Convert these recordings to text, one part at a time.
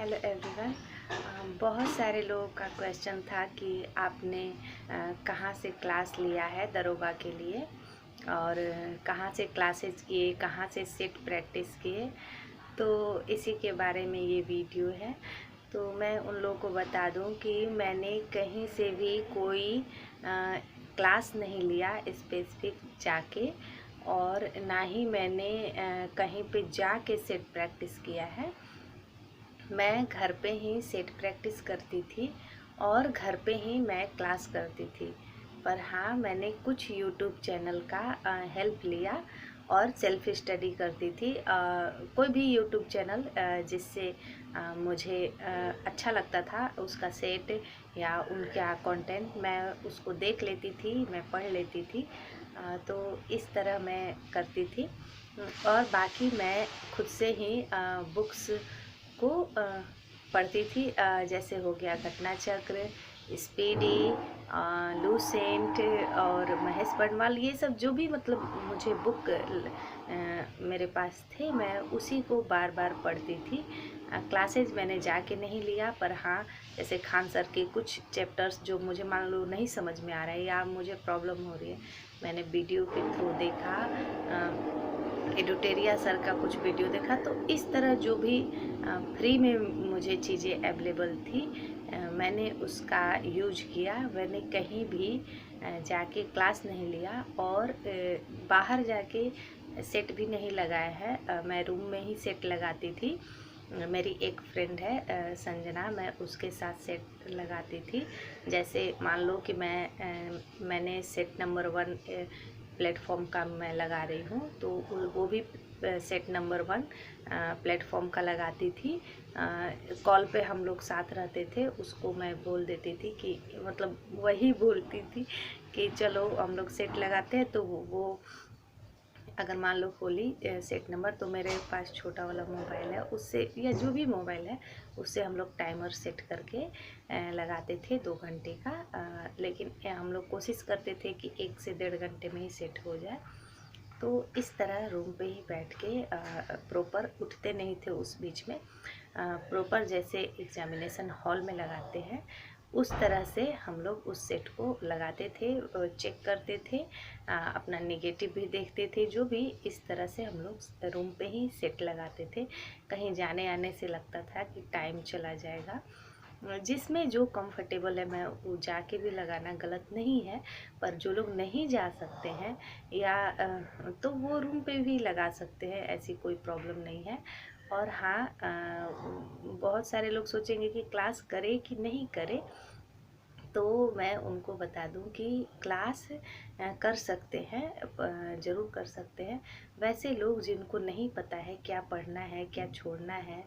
Hello everyone. बहुत सारे लोगों का क्वेश्चन था कि आपने कहाँ से क्लास लिया है दरोगा के लिए और कहाँ से क्लासेस किए, कहाँ से सेट प्रैक्टिस किए। तो इसी के बारे में ये वीडियो है। तो मैं उन लोगों को बता दूं कि मैंने कहीं से भी कोई क्लास नहीं लिया स्पेसिफिक जाके, और ना ही मैंने कहीं पे जाके सेट प्रैक्टिस किया है। मैं घर पे ही सेट प्रैक्टिस करती थी और घर पे ही मैं क्लास करती थी। पर हाँ, मैंने कुछ यूट्यूब चैनल का हेल्प लिया और सेल्फ स्टडी करती थी। कोई भी यूट्यूब चैनल जिससे मुझे अच्छा लगता था उसका सेट या उनका कंटेंट मैं उसको देख लेती थी, मैं पढ़ लेती थी। तो इस तरह मैं करती थी। और बाकी मैं खुद से ही बुक्स को पढ़ती थी। जैसे हो गया घटना चक्र, स्पीडी, लूसेंट और महेश बर्णवाल, ये सब जो भी मतलब मुझे बुक मेरे पास थे, मैं उसी को बार बार पढ़ती थी। क्लासेज मैंने जाके नहीं लिया, पर हाँ, जैसे खान सर के कुछ चैप्टर्स जो मुझे मान लो नहीं समझ में आ रहा है या मुझे प्रॉब्लम हो रही है, मैंने वीडियो के थ्रू देखा। एडुटेरिया सर का कुछ वीडियो देखा। तो इस तरह जो भी फ्री में मुझे चीज़ें अवेलेबल थी, मैंने उसका यूज किया। मैंने कहीं भी जाके क्लास नहीं लिया और बाहर जाके सेट भी नहीं लगाया है। मैं रूम में ही सेट लगाती थी। मेरी एक फ्रेंड है संजना, मैं उसके साथ सेट लगाती थी। जैसे मान लो कि मैंने सेट नंबर 1 प्लेटफॉर्म का मैं लगा रही हूँ, तो वो भी सेट नंबर 1 प्लेटफॉर्म का लगाती थी। कॉल पे हम लोग साथ रहते थे, उसको मैं बोल देती थी कि मतलब वही बोलती थी कि चलो हम लोग सेट लगाते हैं। तो वो अगर मान लो खोली सेट नंबर, तो मेरे पास छोटा वाला मोबाइल है, उससे या जो भी मोबाइल है उससे हम लोग टाइमर सेट करके लगाते थे 2 घंटे का। लेकिन हम लोग कोशिश करते थे कि 1 से 1.5 घंटे में ही सेट हो जाए। तो इस तरह रूम पे ही बैठ के प्रॉपर उठते नहीं थे उस बीच में। प्रॉपर जैसे एग्जामिनेशन हॉल में लगाते हैं उस तरह से हम लोग उस सेट को लगाते थे, चेक करते थे, अपना नेगेटिव भी देखते थे। जो भी इस तरह से हम लोग रूम पे ही सेट लगाते थे। कहीं जाने आने से लगता था कि टाइम चला जाएगा। जिसमें जो कंफर्टेबल है मैं वो जाके भी लगाना गलत नहीं है। पर जो लोग नहीं जा सकते हैं या तो वो रूम पे भी लगा सकते हैं, ऐसी कोई प्रॉब्लम नहीं है। और हाँ, बहुत सारे लोग सोचेंगे कि क्लास करे कि नहीं करे। तो मैं उनको बता दूं कि क्लास कर सकते हैं, ज़रूर कर सकते हैं। वैसे लोग जिनको नहीं पता है क्या पढ़ना है, क्या छोड़ना है,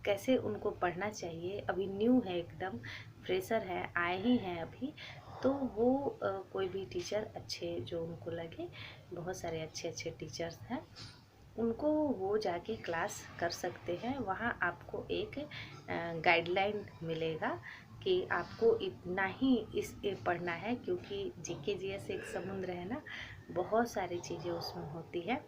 कैसे उनको पढ़ना चाहिए, अभी न्यू है, एकदम फ्रेशर है, आए ही हैं अभी, तो वो कोई भी टीचर अच्छे जो उनको लगे, बहुत सारे अच्छे अच्छे टीचर्स हैं, उनको वो जाके क्लास कर सकते हैं। वहाँ आपको एक गाइडलाइन मिलेगा कि आपको इतना ही इस पढ़ना है, क्योंकि जीके जीएस एक समुद्र है ना, बहुत सारी चीज़ें उसमें होती है।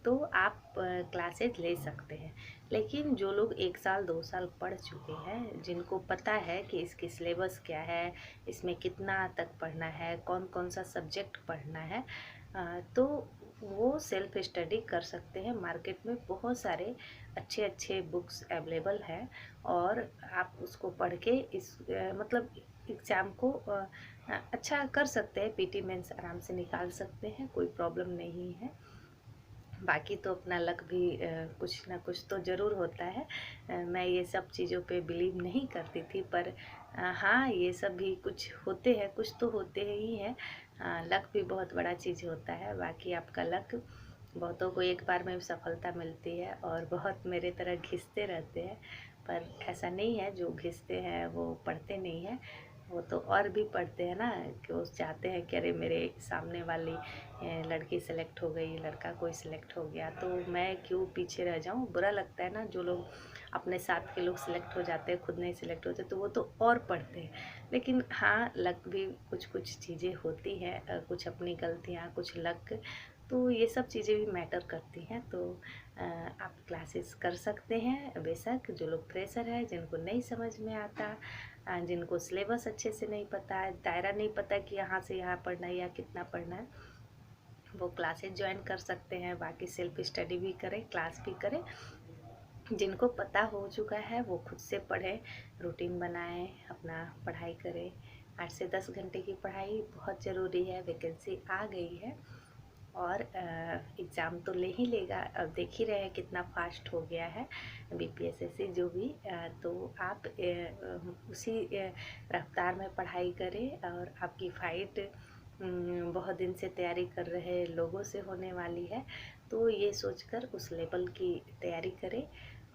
तो आप क्लासेज ले सकते हैं। लेकिन जो लोग 1 साल 2 साल पढ़ चुके हैं, जिनको पता है कि इसकी सिलेबस क्या है, इसमें कितना तक पढ़ना है, कौन कौन सा सब्जेक्ट पढ़ना है, तो वो सेल्फ स्टडी कर सकते हैं। मार्केट में बहुत सारे अच्छे अच्छे बुक्स अवेलेबल हैं और आप उसको पढ़ के इस मतलब एग्ज़ाम को अच्छा कर सकते हैं। पीटी मेंस आराम से निकाल सकते हैं, कोई प्रॉब्लम नहीं है। बाकी तो अपना लक भी कुछ ना कुछ तो ज़रूर होता है। मैं ये सब चीज़ों पे बिलीव नहीं करती थी, पर हाँ, ये सब भी कुछ होते हैं, कुछ तो होते ही हैं। लक भी बहुत बड़ा चीज़ होता है। बाकी आपका लक, बहुतों को एक बार में सफलता मिलती है और बहुत मेरे तरह घिसते रहते हैं, पर ऐसा नहीं है। जो घिसते हैं वो पढ़ते नहीं हैं, वो तो और भी पढ़ते हैं ना, कि वो चाहते हैं कि अरे मेरे सामने वाली लड़की सेलेक्ट हो गई, लड़का कोई सेलेक्ट हो गया, तो मैं क्यों पीछे रह जाऊं। बुरा लगता है ना, जो लोग अपने साथ के लोग सेलेक्ट हो जाते हैं, खुद नहीं सेलेक्ट होते, तो वो तो और पढ़ते हैं। लेकिन हाँ, लक भी कुछ कुछ चीज़ें होती हैं, कुछ अपनी गलतियाँ, कुछ लक, तो ये सब चीज़ें भी मैटर करती हैं। तो आप क्लासेस कर सकते हैं बेशक। जो लोग फ्रेशर है, जिनको नहीं समझ में आता, जिनको सिलेबस अच्छे से नहीं पता है, दायरा नहीं पता कि यहाँ से यहाँ पढ़ना है या कितना पढ़ना है, वो क्लासेस ज्वाइन कर सकते हैं। बाकी सेल्फ स्टडी भी करें, क्लास भी करें। जिनको पता हो चुका है वो खुद से पढ़ें, रूटीन बनाएं, अपना पढ़ाई करें। 8 से 10 घंटे की पढ़ाई बहुत ज़रूरी है। वैकेंसी आ गई है और एग्ज़ाम तो ले ही लेगा। अब देख ही रहे हैं कितना फास्ट हो गया है बीपीएससी जो भी। तो आप उसी रफ्तार में पढ़ाई करें और आपकी फ़ाइट बहुत दिन से तैयारी कर रहे लोगों से होने वाली है। तो ये सोचकर उस लेवल की तैयारी करें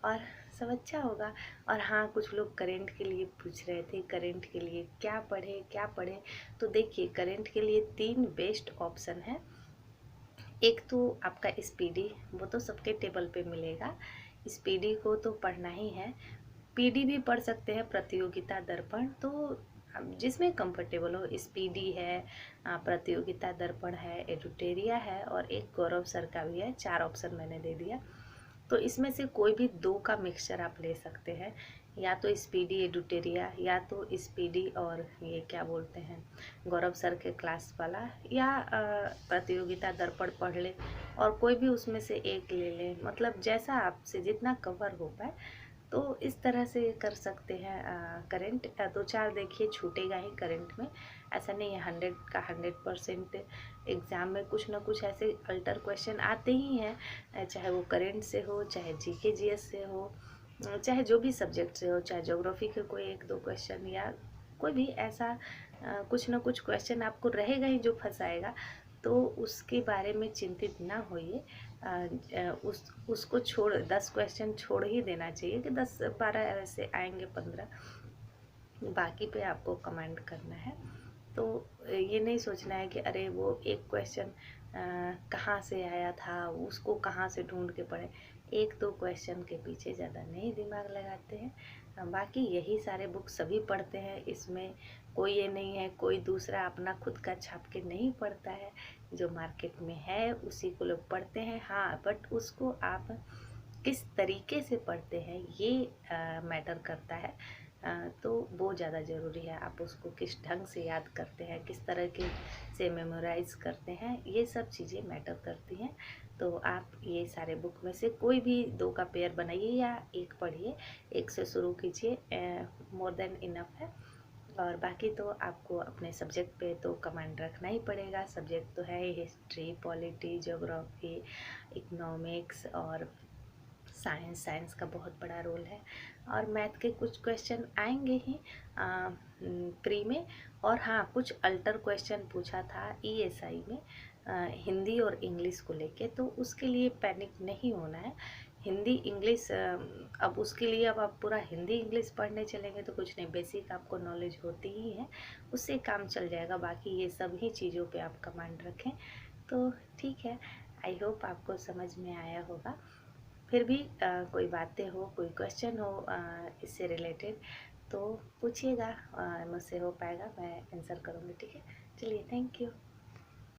और सब अच्छा होगा। और हाँ, कुछ लोग करंट के लिए पूछ रहे थे, करंट के लिए क्या पढ़े क्या पढ़े। तो देखिए, करंट के लिए 3 बेस्ट ऑप्शन है। एक तो आपका स्पीडी, वो तो सबके टेबल पे मिलेगा, स्पीडी को तो पढ़ना ही है। पीडी भी पढ़ सकते हैं, प्रतियोगिता दर्पण, तो जिसमें कंफर्टेबल हो। स्पीडी है, प्रतियोगिता दर्पण है, एडुटेरिया है और एक गौरव सर का भी है। 4 ऑप्शन मैंने दे दिया। तो इसमें से कोई भी 2 का मिक्सचर आप ले सकते हैं, या तो स्पीडी एडुटेरिया, या तो स्पीडी और ये क्या बोलते हैं गौरव सर के क्लास वाला, या प्रतियोगिता दर्पण पढ़ ले और कोई भी उसमें से एक ले लें। मतलब जैसा आपसे जितना कवर हो पाए, तो इस तरह से कर सकते हैं। करंट 2-4 देखिए छूटेगा ही करंट में। ऐसा नहीं है 100 का 100%। एग्ज़ाम में कुछ ना कुछ ऐसे अल्टर क्वेश्चन आते ही हैं, चाहे वो करंट से हो, चाहे जीके जीएस से हो, चाहे जो भी सब्जेक्ट से हो, चाहे ज्योग्राफी के कोई 1-2 क्वेश्चन, या कोई भी ऐसा कुछ ना कुछ क्वेश्चन आपको रहेगा ही जो फंसाएगा। तो उसके बारे में चिंतित ना होइए। उसको छोड़ 10 क्वेश्चन छोड़ ही देना चाहिए कि 10-12 ऐसे आएंगे, 15 बाकी पे आपको कमांड करना है। तो ये नहीं सोचना है कि अरे वो एक क्वेश्चन कहाँ से आया था, उसको कहाँ से ढूंढ के पढ़े। 1-2 क्वेश्चन के पीछे ज़्यादा नहीं दिमाग लगाते हैं। बाकी यही सारे बुक सभी पढ़ते हैं, इसमें कोई ये नहीं है कोई दूसरा अपना खुद का छाप के नहीं पढ़ता है। जो मार्केट में है उसी को लोग पढ़ते हैं। हाँ, बट उसको आप किस तरीके से पढ़ते हैं ये मैटर करता है। तो वो ज़्यादा ज़रूरी है। आप उसको किस ढंग से याद करते हैं, किस तरह के से मेमोराइज करते हैं, ये सब चीज़ें मैटर करती हैं। तो आप ये सारे बुक में से कोई भी 2 का पेयर बनाइए या 1 पढ़िए, 1 से शुरू कीजिए, मोर देन इनफ है। और बाकी तो आपको अपने सब्जेक्ट पे तो कमांड रखना ही पड़ेगा। सब्जेक्ट तो है हिस्ट्री, पॉलिटी, ज्योग्राफी, इकोनॉमिक्स और साइंस। साइंस का बहुत बड़ा रोल है। और मैथ के कुछ क्वेश्चन आएंगे ही प्री में। और हाँ, कुछ अल्टर क्वेश्चन पूछा था ईएसआई में हिंदी और इंग्लिश को लेके, तो उसके लिए पैनिक नहीं होना है। हिंदी इंग्लिश, अब उसके लिए अब आप पूरा हिंदी इंग्लिश पढ़ने चलेंगे तो कुछ नहीं, बेसिक आपको नॉलेज होती ही है, उससे काम चल जाएगा। बाकी ये सभी चीज़ों पे आप कमांड रखें तो ठीक है। आई होप आपको समझ में आया होगा। फिर भी कोई बातें हो, कोई क्वेश्चन हो इससे रिलेटेड, तो पूछिएगा, मुझसे हो पाएगा, मैं आंसर करूँगी। ठीक है, चलिए, थैंक यू।